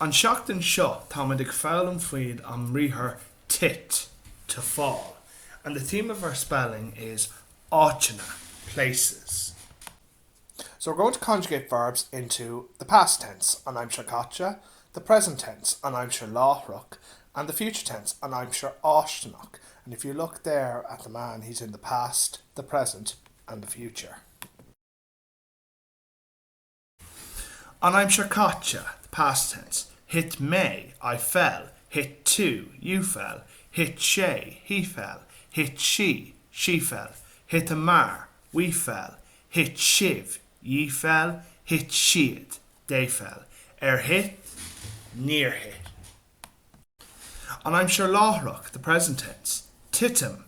An seachtain seo tá muid ag fáil an faoid an ríthe tit, to fall. And the theme of our spelling is áiteanna, places. So we're going to conjugate verbs into the past tense, an aimsir caite, the present tense, an aimsir láithreach, and the future tense, an aimsir áisteanach. And if you look there at the man, he's in the past, the present, and the future. An aimsir caite, the past tense. Hit me, I fell. Hit to, you fell. Hit sé, he fell. Hit she fell. Hit a mar, we fell. Hit shiv, ye fell. Hit siad, they fell. Hit, near hit. And I'm sure láithreach, the present tense. Titim,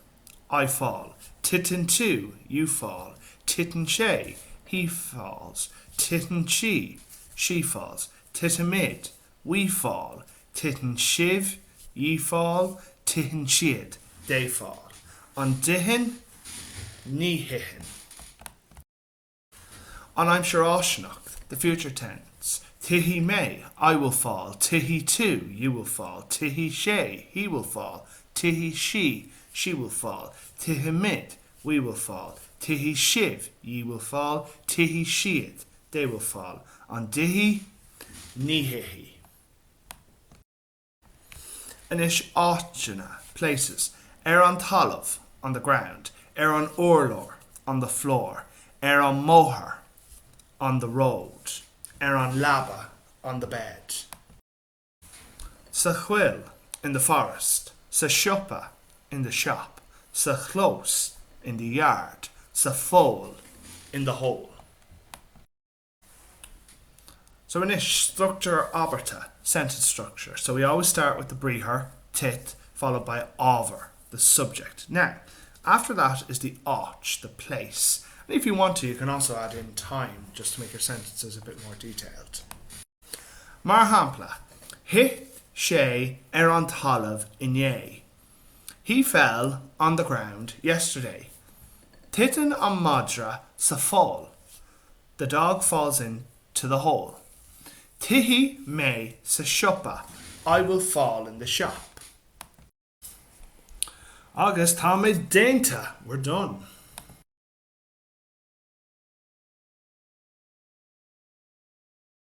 I fall. Titin to, you fall. Titin sé, he falls. Titin she falls. Titimid, we fall. Titin shiv, ye fall. Tihin siad, they fall. An dihin, ní hihin. An aimsir áisteanach, the future tense. Tihi me, I will fall. Tihi tu, you will fall. Tihi sé, he will fall. Tihi she will fall. Tihi mid, we will fall. Tihi shiv, ye will fall. Tihi siad, they will fall. An dihi, ní hihi. Anish áiteanna, places. An talamh, on the ground. An urlor, on the floor. An moher, on the road. An laba, on the bed. Sa chwil, in the forest. Sa siopa, in the shop. Sa close, in the yard. Sa foal, in the hole. So in this structure aberta, sentence structure. So we always start with the bríthar, tit, followed by ábhar, the subject. Now, after that is the áit, the place. And if you want to, you can also add in time, just to make your sentences a bit more detailed. Mar hampla, hit sé an talamh inné. He fell on the ground yesterday. Titan an madra sa fall. The dog falls into the hole. Tihi me sa siopa. I will fall in the shop. Agus tá mé dénta. We're done.